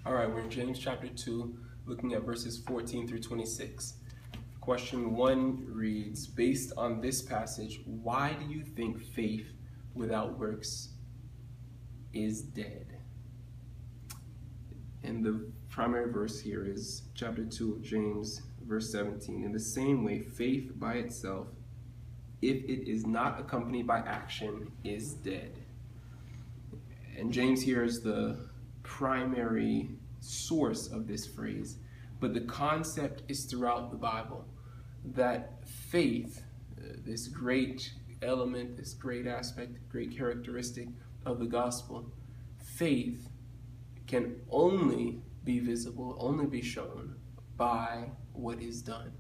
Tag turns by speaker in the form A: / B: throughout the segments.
A: All right, we're in James chapter 2, looking at verses 14 through 26. Question 1 reads, based on this passage, why do you think faith without works is dead? And the primary verse here is chapter 2 of James, verse 17. In the same way, faith by itself, if it is not accompanied by action, is dead. And James here is the primary source of this phrase, but the concept is throughout the Bible that faith, this great element, this great aspect, great characteristic of the gospel, faith can only be visible, only be shown by what is done.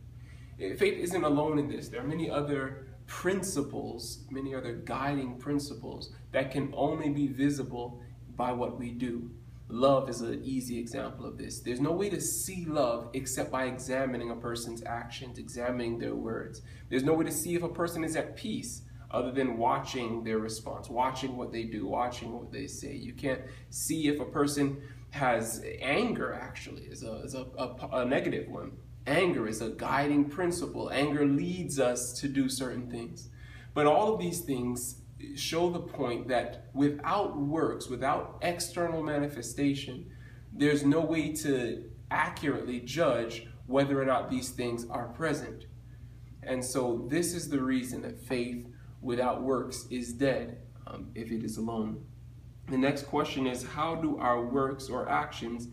A: Faith isn't alone in this. There are many other principles, many other guiding principles that can only be visible by what we do. Love is an easy example of this. There's no way to see love except by examining a person's actions, examining their words. There's no way to see if a person is at peace other than watching their response, watching what they do, watching what they say. You can't see if a person has anger, actually, is a negative one. Anger is a guiding principle. Anger leads us to do certain things. But all of these things show the point that without works, without external manifestation, there's no way to accurately judge whether or not these things are present. And so this is the reason that faith without works is dead, if it is alone. The next question is, how do our works or actions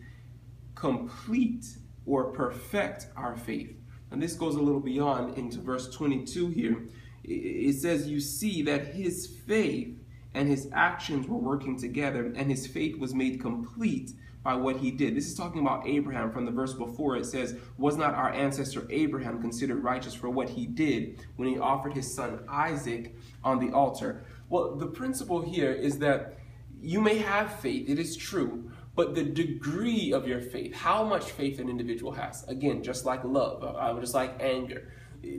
A: complete or perfect our faith? And this goes a little beyond into verse 22 here. It says, you see that his faith and his actions were working together, and his faith was made complete by what he did. This is talking about Abraham. From the verse before, it says, was not our ancestor Abraham considered righteous for what he did when he offered his son Isaac on the altar? Well, the principle here is that you may have faith, it is true, but the degree of your faith, how much faith an individual has, again, just like love, just like anger,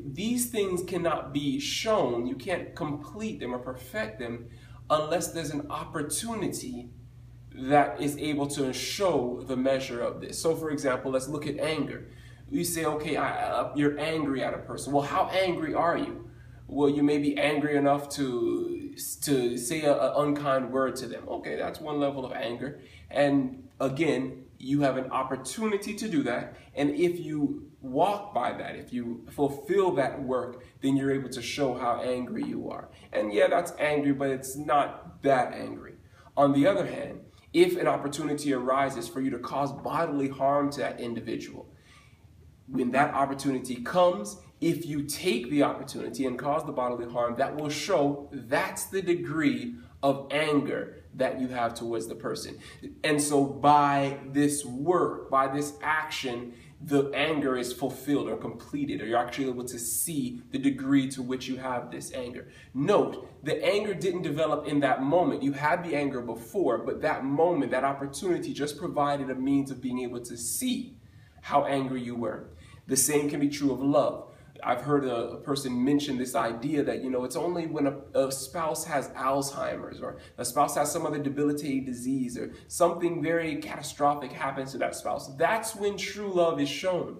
A: these things cannot be shown. You can't complete them or perfect them unless there's an opportunity that is able to show the measure of this. So for example, let's look at anger. You say, okay, you're angry at a person. Well, how angry are you? Well, you may be angry enough to say an unkind word to them. Okay, that's one level of anger. And again, you have an opportunity to do that. And if you walk by that, if you fulfill that work, then you're able to show how angry you are. And yeah, that's angry, but it's not that angry. On the other hand, if an opportunity arises for you to cause bodily harm to that individual, when that opportunity comes, if you take the opportunity and cause the bodily harm, that will show that's the degree of anger that you have towards the person. And so by this work, by this action, the anger is fulfilled or completed, or you're actually able to see the degree to which you have this anger. Note, the anger didn't develop in that moment. You had the anger before, but that moment, that opportunity just provided a means of being able to see how angry you were. The same can be true of love. I've heard a person mention this idea that, it's only when a spouse has Alzheimer's, or a spouse has some other debilitating disease, or something very catastrophic happens to that spouse. That's when true love is shown.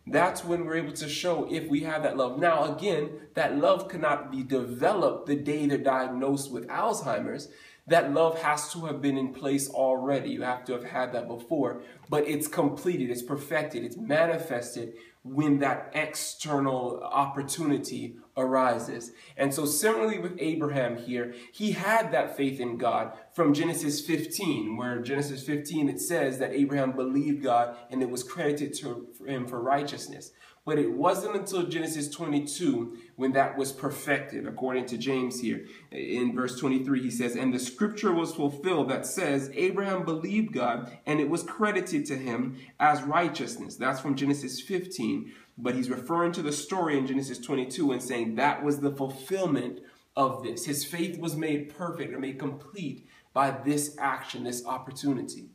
A: That's when we're able to show if we have that love. Now, again, that love cannot be developed the day they're diagnosed with Alzheimer's. That love has to have been in place already. You have to have had that before, but it's completed, it's perfected, it's manifested when that external opportunity arises. And so similarly with Abraham here, he had that faith in God from Genesis 15, where Genesis 15, it says that Abraham believed God and it was credited to him for righteousness. But it wasn't until Genesis 22 when that was perfected, according to James here. In verse 23, he says, and the scripture was fulfilled that says, Abraham believed God, and it was credited to him as righteousness. That's from Genesis 15. But he's referring to the story in Genesis 22 and saying that was the fulfillment of this. His faith was made perfect or made complete by this action, this opportunity.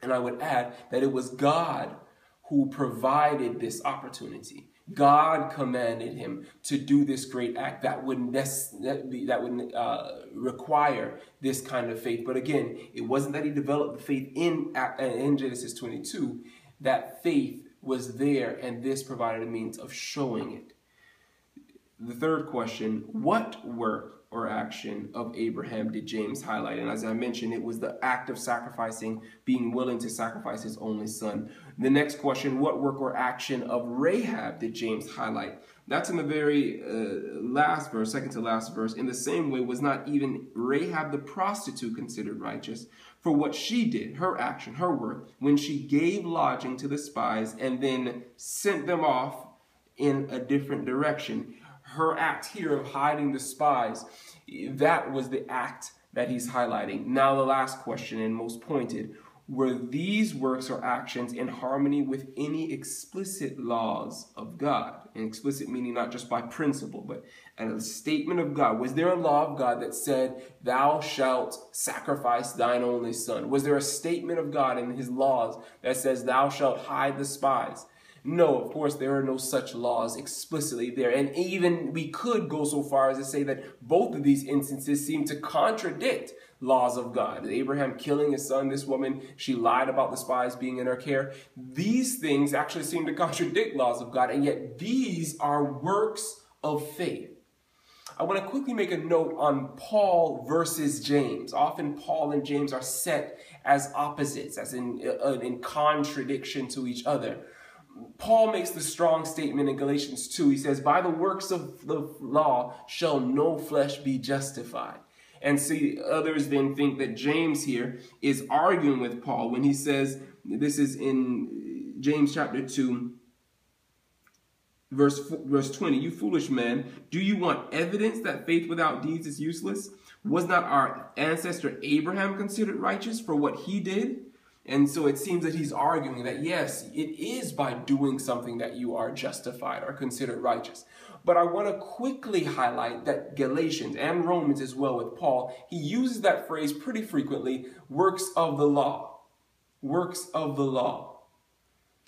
A: And I would add that it was God who provided this opportunity. God commanded him to do this great act that would require this kind of faith. But again, it wasn't that he developed the faith in Genesis 22. That faith was there, and this provided a means of showing it. The third question, what work or action of Abraham did James highlight? And as I mentioned, it was the act of sacrificing, being willing to sacrifice his only son. The next question, what work or action of Rahab did James highlight? That's in the very last verse, second to last verse. In the same way, was not even Rahab the prostitute considered righteous for what she did, her action, her work, when she gave lodging to the spies and then sent them off in a different direction? Her act here of hiding the spies, that was the act that he's highlighting. Now the last question, and most pointed, were these works or actions in harmony with any explicit laws of God? And explicit meaning not just by principle, but a statement of God. Was there a law of God that said, thou shalt sacrifice thine only son? Was there a statement of God in his laws that says, thou shalt hide the spies? No, of course, there are no such laws explicitly there. And even we could go so far as to say that both of these instances seem to contradict laws of God. Abraham killing his son, this woman, she lied about the spies being in her care. These things actually seem to contradict laws of God, and yet these are works of faith. I want to quickly make a note on Paul versus James. Often Paul and James are set as opposites, as in contradiction to each other. Paul makes the strong statement in Galatians 2. He says, by the works of the law shall no flesh be justified. And see, others then think that James here is arguing with Paul when he says, this is in James chapter 2, verse 20, you foolish man, do you want evidence that faith without deeds is useless? Was not our ancestor Abraham considered righteous for what he did? And so it seems that he's arguing that, yes, it is by doing something that you are justified or considered righteous. But I want to quickly highlight that Galatians and Romans as well with Paul, he uses that phrase pretty frequently, works of the law. Works of the law.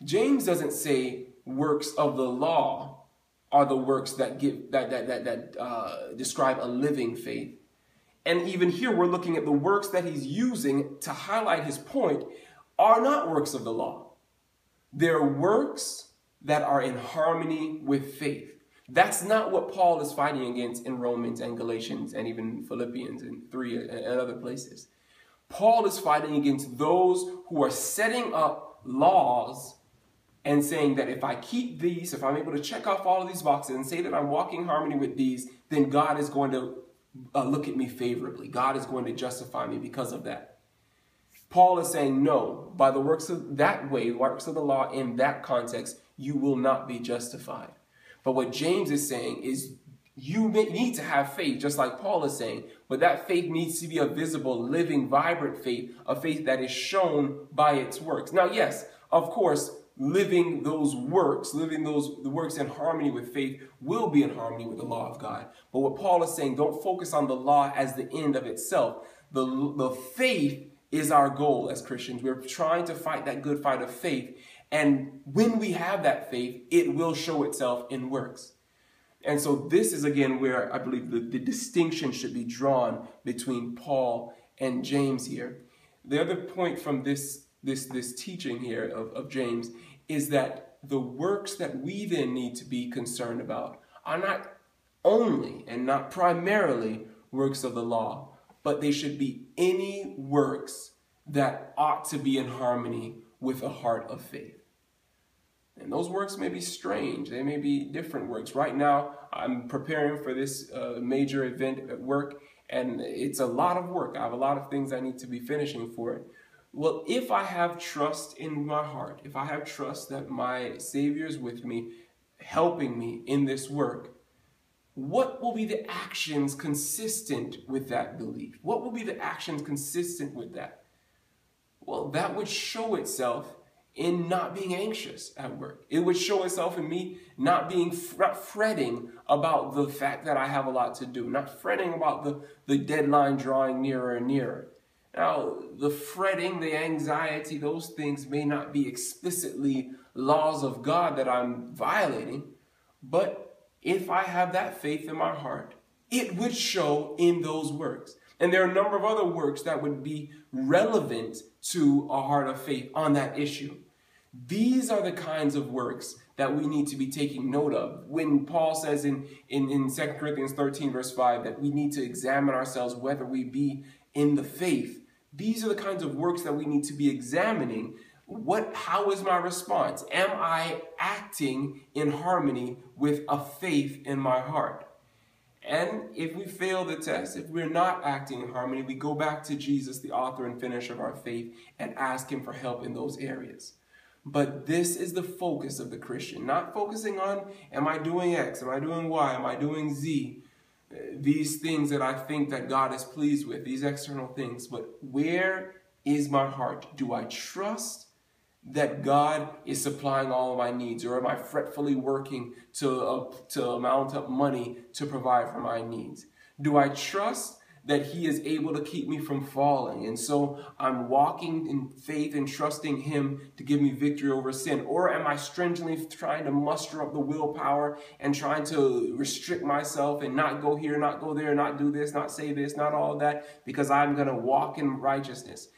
A: James doesn't say works of the law are the works that describe a living faith. And even here we're looking at the works that he's using to highlight his point are not works of the law. They're works that are in harmony with faith. That's not what Paul is fighting against in Romans and Galatians and even Philippians and 3 and other places. Paul is fighting against those who are setting up laws and saying that if I keep these, if I'm able to check off all of these boxes and say that I'm walking in harmony with these, then God is going to look at me favorably. God is going to justify me because of that. Paul is saying, no, by the works of that way, works of the law in that context, you will not be justified. But what James is saying is you need to have faith, just like Paul is saying, but that faith needs to be a visible, living, vibrant faith, a faith that is shown by its works. Now, yes, of course, living the works in harmony with faith will be in harmony with the law of God. But what Paul is saying, don't focus on the law as the end of itself. The faith is our goal as Christians. We're trying to fight that good fight of faith. And when we have that faith, it will show itself in works. And so this is, again, where I believe the distinction should be drawn between Paul and James here. The other point from this teaching here of James is that the works that we then need to be concerned about are not only and not primarily works of the law, but they should be any works that ought to be in harmony with a heart of faith. And those works may be strange. They may be different works. Right now, I'm preparing for this major event at work, and it's a lot of work. I have a lot of things I need to be finishing for it. Well, if I have trust in my heart, if I have trust that my Savior is with me, helping me in this work, what will be the actions consistent with that belief? What will be the actions consistent with that? Well, that would show itself in not being anxious at work. It would show itself in me not fretting about the fact that I have a lot to do, not fretting about the deadline drawing nearer and nearer. Now, the fretting, the anxiety, those things may not be explicitly laws of God that I'm violating, But if I have that faith in my heart, it would show in those works. And there are a number of other works that would be relevant to a heart of faith on that issue. These are the kinds of works that we need to be taking note of. When Paul says in 2 Corinthians 13, verse 5, that we need to examine ourselves whether we be in the faith, these are the kinds of works that we need to be examining. How is my response? Am I acting in harmony with a faith in my heart? And if we fail the test, if we're not acting in harmony, we go back to Jesus, the author and finisher of our faith, and ask him for help in those areas. But this is the focus of the Christian, not focusing on, am I doing X, am I doing Y, am I doing Z? These things that I think that God is pleased with, these external things. But where is my heart? Do I trust that God is supplying all of my needs, or am I fretfully working to mount up money to provide for my needs? Do I trust that he is able to keep me from falling, and so I'm walking in faith and trusting him to give me victory over sin? Or am I stringently trying to muster up the willpower and trying to restrict myself and not go here, not go there, not do this, not say this, not all of that, because I'm going to walk in righteousness?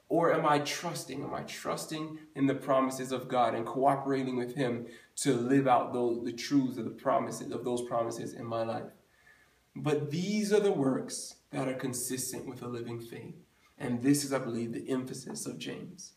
A: Or am I trusting? Am I trusting in the promises of God and cooperating with him to live out the truths of the promises, of those promises in my life? But these are the works that are consistent with a living faith. And this is, I believe, the emphasis of James.